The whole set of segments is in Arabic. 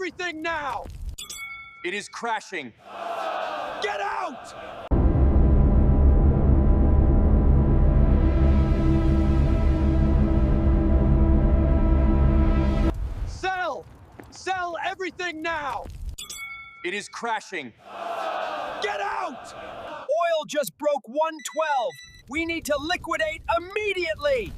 everything now! It is crashing. Get out! Sell! Sell everything now! It is crashing. Get out! Oil just broke 112. We need to liquidate immediately.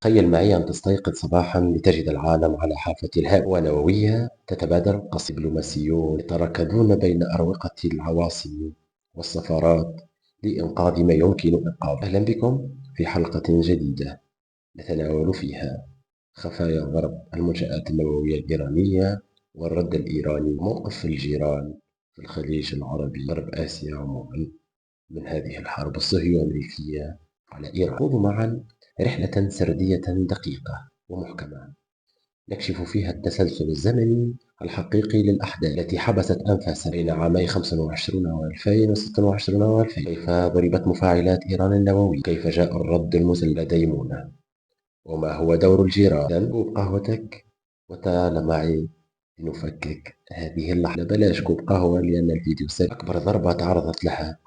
تخيل معي أن تستيقظ صباحا لتجد العالم على حافة الهاوية نووية. تتبادر قصف دبلوماسيون يتركضون بين أروقة العواصم والسفارات لإنقاذ ما يمكن إنقاذه. أهلا بكم في حلقة جديدة نتناول فيها خفايا ضرب المنشآت النووية الإيرانية والرد الإيراني، موقف الجيران في الخليج العربي، غرب آسيا عموما، من هذه الحرب الصهيونية الأمريكية على إيران. نخوض معا رحلة سردية دقيقة ومحكمة نكشف فيها التسلسل الزمني الحقيقي للأحداث التي حبست أنفاسها بين عامي 25 و2026 و2000. كيف ضربت مفاعلات إيران النووية، كيف جاء الرد المسلح ديمونة، وما هو دور الجيران. إذن كوب قهوتك وتعال معي لنفكك هذه اللحظة. بلاش كوب قهوة لأن الفيديو سيء. أكبر ضربة تعرضت لها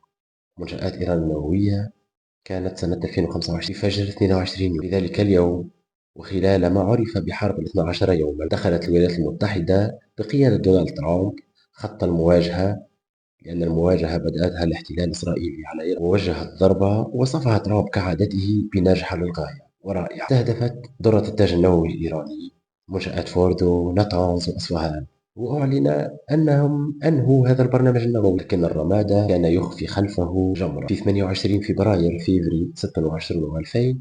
منشآت إيران النووية كانت سنة 2025 في فجر 22 يوليو. في ذلك اليوم وخلال ما عرف بحرب 12 يوما، دخلت الولايات المتحدة بقيادة دونالد ترامب خط المواجهة، لأن المواجهة بدأتها الاحتلال الإسرائيلي على إيران، ووجهت ضربة وصفها ترامب كعادته بناجحة للغاية ورائعة. استهدفت ذرة التاج النووي الإيراني منشآت فوردو، ناتانز وأصفهان، وأعلن أنهم أنهوا هذا البرنامج النووي، لكن الرمادة كان يخفي خلفه جمرة. في 28 فبراير 26 و2000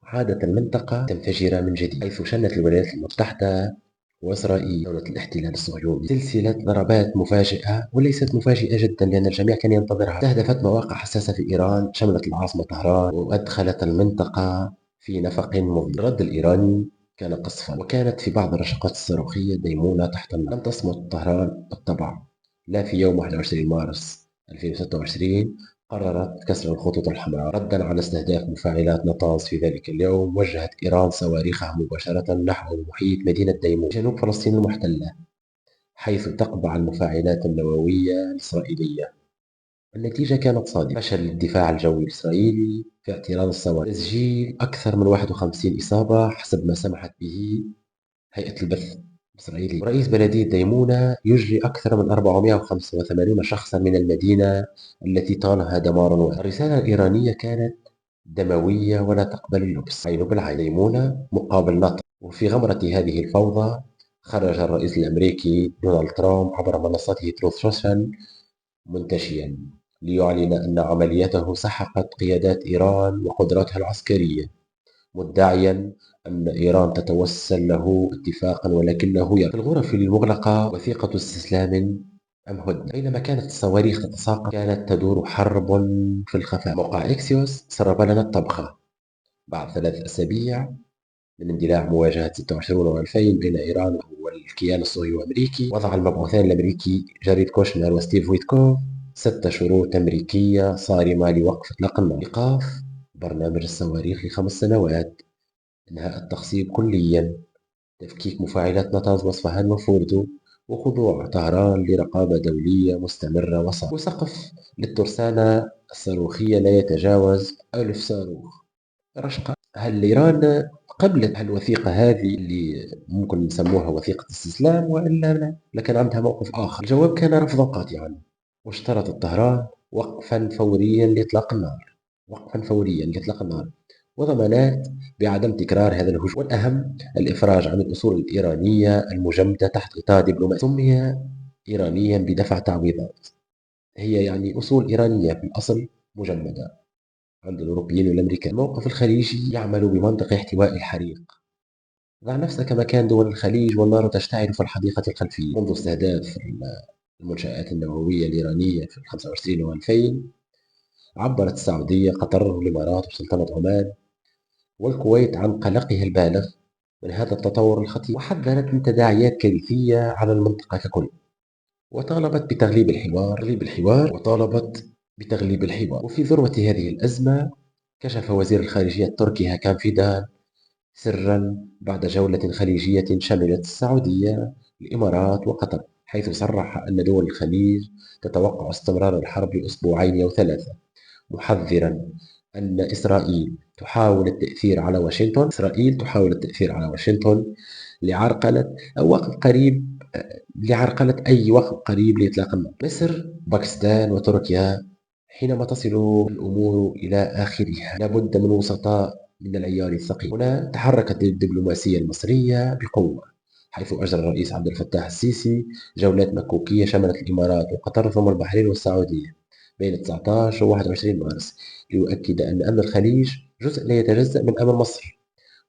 عادت المنطقة تنفجر من جديد، حيث شنت الولايات المتحدة وإسرائيل دولة الاحتلال الصهيوني سلسلة ضربات مفاجئة، وليست مفاجئة جدا لأن الجميع كان ينتظرها. استهدفت مواقع حساسة في إيران، شملت العاصمة طهران، وأدخلت المنطقة في نفق مظلم. الرد الإيراني كان قصفا، وكانت في بعض الرشقات الصاروخية ديمونة تحت النار. لم تصمت طهران بالطبع، لا في يوم 21 مارس 2026 قررت كسر الخطوط الحمراء. ردا على استهداف مفاعلات نطاز في ذلك اليوم، وجهت إيران صواريخها مباشرة نحو محيط مدينة ديمون جنوب فلسطين المحتلة، حيث تقبع المفاعلات النووية الإسرائيلية. النتيجة كانت صادمة، فشل الدفاع الجوي الإسرائيلي في اعتراض الصواريخ، تسجيل أكثر من 51 إصابة حسب ما سمحت به هيئة البث الإسرائيلي. رئيس بلدية ديمونة يجري أكثر من 485 شخصا من المدينة التي طالها دمارا واسعا. الرسالة الإيرانية كانت دموية ولا تقبل اللبس، عين بالعين، ديمونة مقابل نطق. وفي غمرة هذه الفوضى خرج الرئيس الأمريكي دونالد ترامب عبر منصته تروث سوشيال منتشيا ليعلن أن عمليته سحقت قيادات إيران وقدراتها العسكرية، مدعيا أن إيران تتوسل له اتفاقا ولكنه يرى. في الغرف المغلقة وثيقة استسلام أم هدنة. بينما كانت الصواريخ تتساقط كانت تدور حرب في الخفاء. موقع إكسيوس سرب لنا الطبخة. بعد 3 أسابيع من اندلاع مواجهة 26 و2000 بين إيران والكيان الصهيوني الأمريكي، وضع المبعوثان الأمريكي جاريد كوشنر وستيف ويتكوف 6 شروط أمريكية صارمة لوقف إطلاق النار: إيقاف برنامج الصواريخ ل5 سنوات، إنهاء التخصيب كليا، تفكيك مفاعلات نطنز وأصفهان وفوردو، وخضوع طهران لرقابة دولية مستمرة، وسقف للترسانة الصاروخية لا يتجاوز 1000 صاروخ رشقة. هل إيران قبلت الوثيقة هذه اللي ممكن نسموها وثيقة استسلام وإلا لا؟ لكن عندها موقف آخر. الجواب كان رفضا قاطعا، واشترطت طهران وقفا فوريا لإطلاق النار، وقفا فوريا لإطلاق النار، وضمانات بعدم تكرار هذا الهجوم، والأهم الإفراج عن الأصول الإيرانية المجمدة تحت إطار دبلوماسي. سمي إيرانيا بدفع تعويضات، هي يعني أصول إيرانية في الأصل مجمدة عند الأوروبيين والأمريكان. الموقف الخليجي يعمل بمنطق احتواء الحريق. ضع نفسك مكان دول الخليج والنار تشتعل في الحديقة الخلفية. منذ استهداف المنشآت النووية الإيرانية في 25 و2000 عبرت السعودية، قطر، الإمارات وسلطنة عمان والكويت عن قلقها البالغ من هذا التطور الخطير، وحذرت من تداعيات كارثية على المنطقة ككل، وطالبت بتغليب الحوار. وفي ذروة هذه الأزمة كشف وزير الخارجية التركي هاكان فيدان سرا بعد جولة خليجية شملت السعودية الإمارات وقطر، حيث صرح أن دول الخليج تتوقع استمرار الحرب لأسبوعين أو ثلاثة، محذرا أن إسرائيل تحاول التأثير على واشنطن لعرقلة أي وقف قريب لإطلاق النار. مصر، باكستان وتركيا حينما تصل الأمور إلى آخرها لابد من وسطاء من العيار الثقيل. هنا تحركت الدبلوماسية المصرية بقوة، حيث أجرى الرئيس عبد الفتاح السيسي جولات مكوكية شملت الإمارات وقطر ثم البحرين والسعودية بين 19 و 21 مارس، ليؤكد أن أمن الخليج جزء لا يتجزأ من أمن مصر،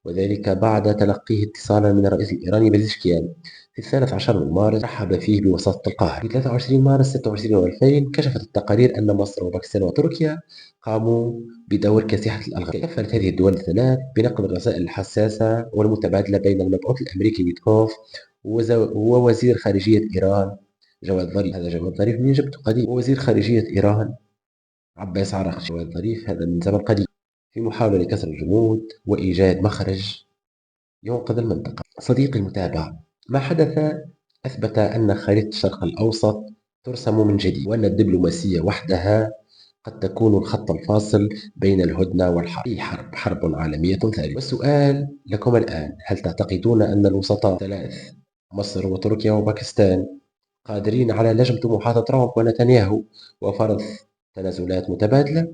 وذلك بعد تلقيه اتصالا من الرئيس الإيراني بزشكيان في 12 من مارس رحب فيه بوساطة القاهرة. في 23 مارس 26 و2000 كشفت التقارير أن مصر وباكستان وتركيا قاموا بدور كاسحة الألغام. كفلت هذه الدول الثلاث بنقل الرسائل الحساسة والمتبادلة بين المبعوث الأمريكي ويتكوف ووزير خارجية إيران جواد ظريف. هذا جواد ظريف من جبته قديم. ووزير خارجية إيران عباس عراقچي. جواد ظريف هذا من زمن قديم، في محاولة لكسر الجمود وإيجاد مخرج ينقذ المنطقة. صديقي المتابع، ما حدث أثبت أن خريطة الشرق الأوسط ترسم من جديد، وأن الدبلوماسية وحدها قد تكون الخط الفاصل بين الهدنة والحرب. في حرب عالمية ثالثة. والسؤال لكم الآن: هل تعتقدون أن الوسطاء الثلاث مصر وتركيا وباكستان قادرين على لجم طموحات ترامب ونتنياهو وفرض تنازلات متبادلة،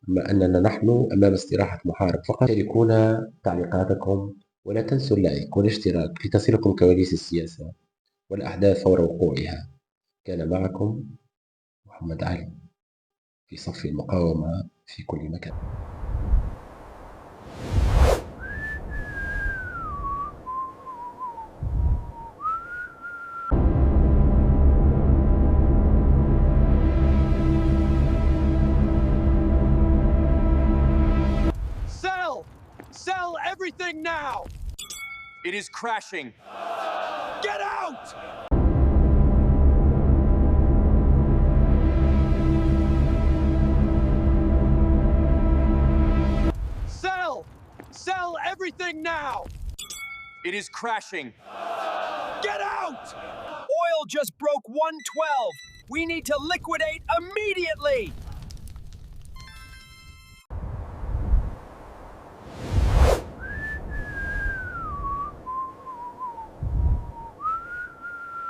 أما أننا نحن أمام استراحة محارب فقط؟ شاركونا تعليقاتكم ولا تنسوا اللايك والاشتراك لتصلكم كواليس السياسة والأحداث فور وقوعها. كان معكم محمد علي في صف المقاومة في كل مكان. Sell everything now! It is crashing. Get out! Sell everything now! It is crashing. Get out! Oil just broke 112. We need to liquidate immediately.